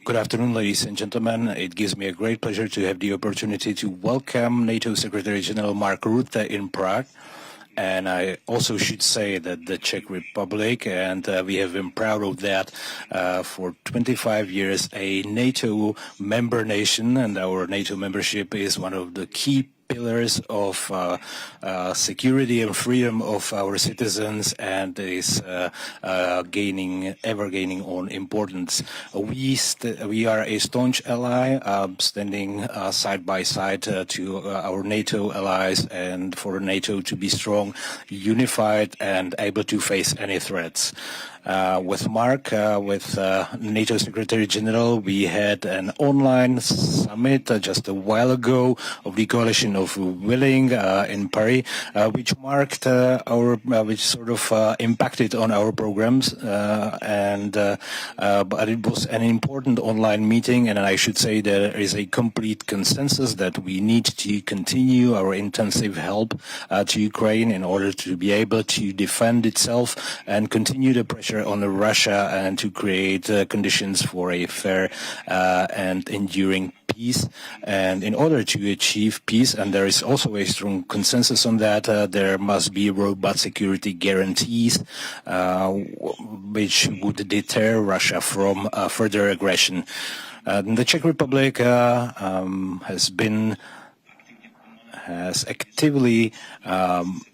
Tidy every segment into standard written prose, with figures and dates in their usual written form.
Good afternoon, ladies and gentlemen. It gives me a great pleasure to have the opportunity to welcome NATO Secretary General Mark Rutte in Prague. And I also should say that the Czech Republic, and we have been proud of that for 25 years, a NATO member nation, and our NATO membership is one of the key pillars of security and freedom of our citizens, and is ever gaining on importance. We are a staunch ally, standing side by side to our NATO allies, and for NATO to be strong, unified, and able to face any threats. With Mark, with NATO Secretary General, we had an online summit just a while ago of the Coalition of Willing in Paris, which marked which sort of impacted on our programs, but it was an important online meeting, and I should say there is a complete consensus that we need to continue our intensive help to Ukraine in order to be able to defend itself and continue the pressure on Russia and to create conditions for a fair and enduring peace. And in order to achieve peace, and there is also a strong consensus on that, there must be robust security guarantees which would deter Russia from further aggression. The Czech Republic has actively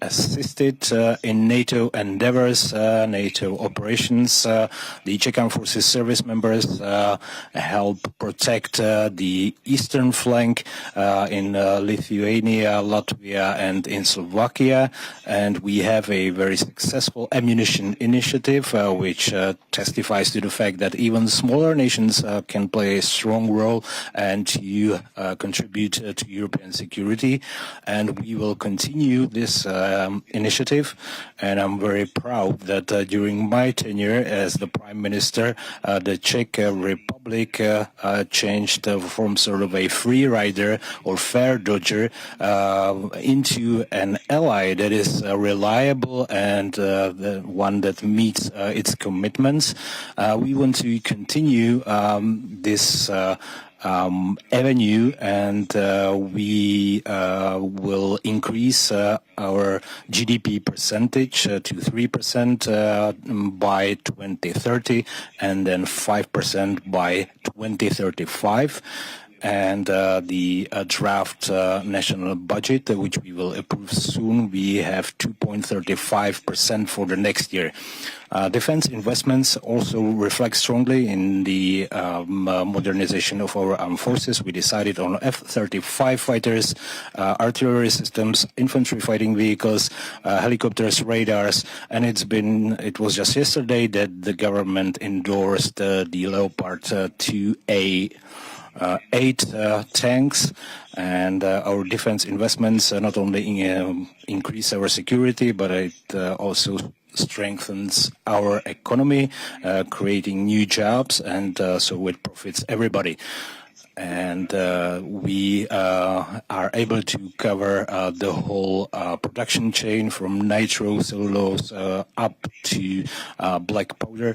assisted in NATO endeavors, NATO operations. The Czech Armed Forces service members help protect the eastern flank in Lithuania, Latvia, and in Slovakia. And we have a very successful ammunition initiative, which testifies to the fact that even smaller nations can play a strong role and to contribute to European security. And we will continue this initiative, and I'm very proud that during my tenure as the Prime Minister, the Czech Republic changed from sort of a free rider or fare dodger into an ally that is reliable and the one that meets its commitments. We want to continue this avenue, and we will increase our GDP percentage to 3% by 2030, and then 5% by 2035. And the draft national budget, which we will approve soon, we have 2.35% for the next year. Defense investments also reflect strongly in the modernization of our armed forces. We decided on F-35 fighters, artillery systems, infantry fighting vehicles, helicopters, radars, and it was just yesterday that the government endorsed the Leopard 2A 8 tanks, and our defense investments not only increase our security, but it also strengthens our economy, creating new jobs, and so it profits everybody. And we are able to cover the whole production chain from nitrocellulose up to black powder.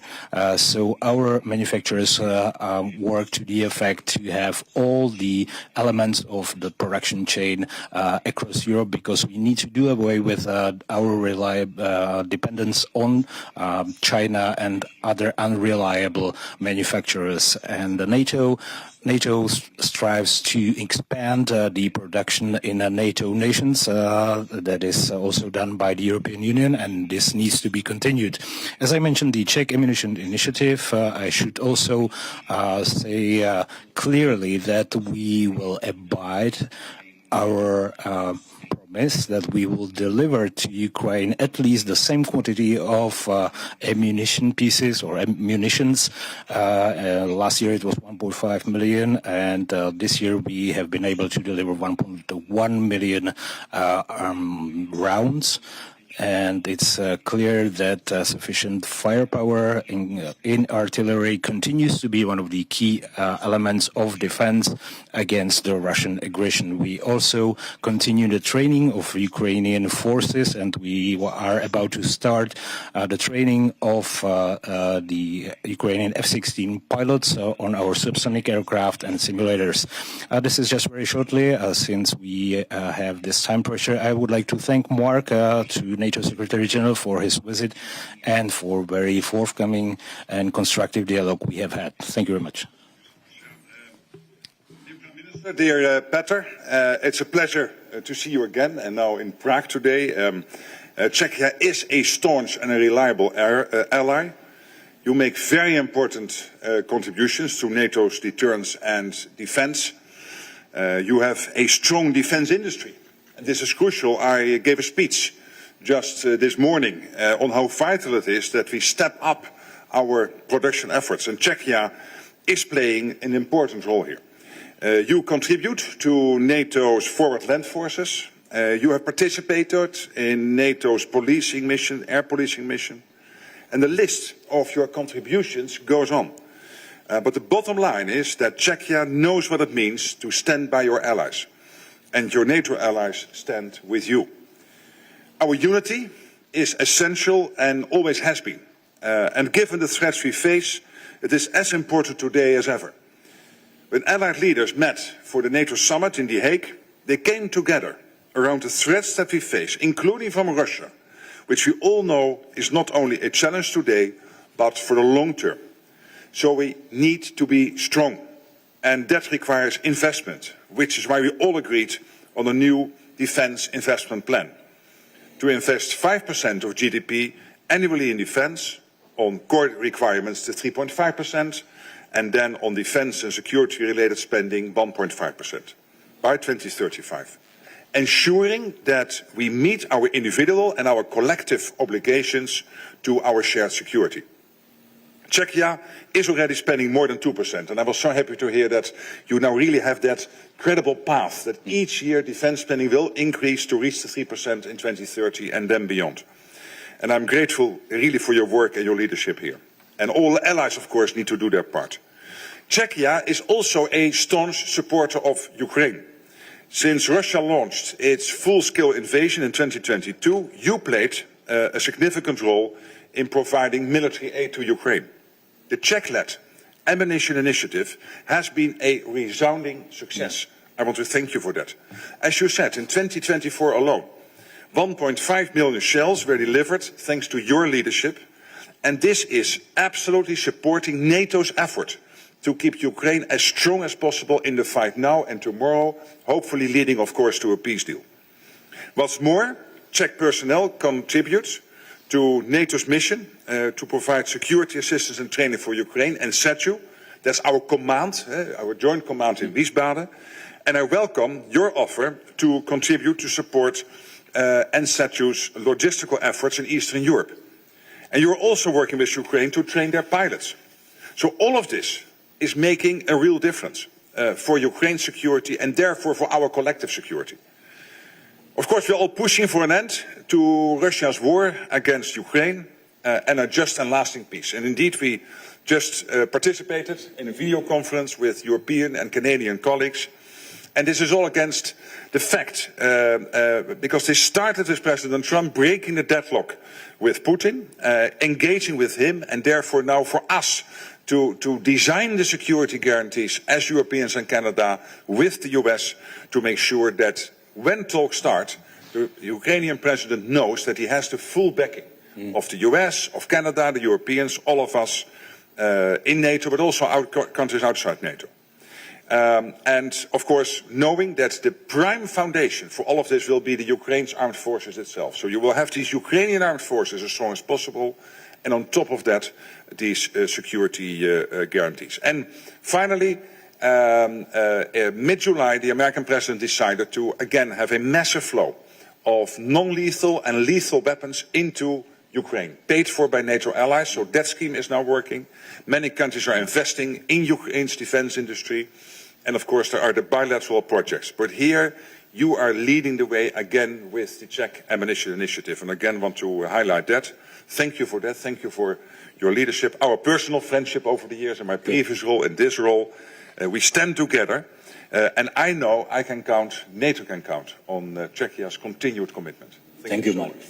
So our manufacturers work to the effect to have all the elements of the production chain across Europe, because we need to do away with our dependence on China and other unreliable manufacturers. And NATO strives to expand the production in NATO nations. That is also done by the European Union, and this needs to be continued. As I mentioned, the Czech Ammunition Initiative, I should also say clearly that we will abide our promise that we will deliver to Ukraine at least the same quantity of ammunition pieces or munitions. Last year it was 1.5 million, and this year we have been able to deliver 1.1 million rounds. And it's clear that sufficient firepower in artillery continues to be one of the key elements of defense against the Russian aggression. We also continue the training of Ukrainian forces, and we are about to start the training of the Ukrainian F-16 pilots on our subsonic aircraft and simulators. This is just very shortly, since we have this time pressure. I would like to thank Mark, to NATO Secretary General, for his visit and for very forthcoming and constructive dialogue we have had. Thank you very much. Dear Petr, it's a pleasure to see you again, and now in Prague today. Czechia is a staunch and a reliable ally. You make very important contributions to NATO's deterrence and defense. You have a strong defense industry. And this is crucial. I gave a speech just this morning on how vital it is that we step up our production efforts, and Czechia is playing an important role here. You contribute to NATO's forward land forces. You have participated in NATO's policing mission, air policing mission, and the list of your contributions goes on. But the bottom line is that Czechia knows what it means to stand by your allies, and your NATO allies stand with you. Our unity is essential and always has been. And given the threats we face, it is as important today as ever. When allied leaders met for the NATO summit in The Hague, they came together around the threats that we face, including from Russia, which we all know is not only a challenge today, but for the long term. So we need to be strong, and that requires investment, which is why we all agreed on a new defense investment plan. To invest 5% of GDP annually in defense, on core requirements to 3.5%, and then on defense and security-related spending 1.5% by 2035. Ensuring that we meet our individual and our collective obligations to our shared security. Czechia is already spending more than 2%, and I was so happy to hear that you now really have that credible path, that each year defense spending will increase to reach the 3% in 2030 and then beyond. And I'm grateful really for your work and your leadership here. And all the allies, of course, need to do their part. Czechia is also a staunch supporter of Ukraine. Since Russia launched its full-scale invasion in 2022, you played a significant role in providing military aid to Ukraine. The Czech-led ammunition initiative has been a resounding success. I want to thank you for that. As you said, in 2024 alone, 1.5 million shells were delivered thanks to your leadership, and this is absolutely supporting NATO's effort to keep Ukraine as strong as possible in the fight now and tomorrow, hopefully leading, of course, to a peace deal. What's more, Czech personnel contribute to NATO's mission to provide security assistance and training for Ukraine, and SETU, that's our command, our joint command in Wiesbaden, and I welcome your offer to contribute to support NSETU's logistical efforts in Eastern Europe. And you're also working with Ukraine to train their pilots. So all of this is making a real difference for Ukraine's security and therefore for our collective security. Of course, we're all pushing for an end to Russia's war against Ukraine and a just and lasting peace. And indeed, we just participated in a video conference with European and Canadian colleagues. And this is all against the fact, because they started with President Trump breaking the deadlock with Putin, engaging with him, and therefore now for us to design the security guarantees as Europeans and Canada with the US to make sure that when talks start, the Ukrainian president knows that he has the full backing of the US, of Canada, the Europeans, all of us in NATO, but also countries outside NATO. And of course, knowing that the prime foundation for all of this will be the Ukraine's armed forces itself. So you will have these Ukrainian armed forces as strong as possible, and on top of that, these security guarantees. And finally, mid-July, the American president decided to again have a massive flow of non-lethal and lethal weapons into Ukraine, paid for by NATO allies. So that scheme is now working. Many countries are investing in Ukraine's defense industry. And of course, there are the bilateral projects. But here, you are leading the way again with the Czech ammunition initiative, and again want to highlight that. Thank you for that. Thank you for your leadership, our personal friendship over the years, and my previous role and this role. We stand together, and I know I can count, NATO can count on Czechia's continued commitment. Thank you, so Mike. much.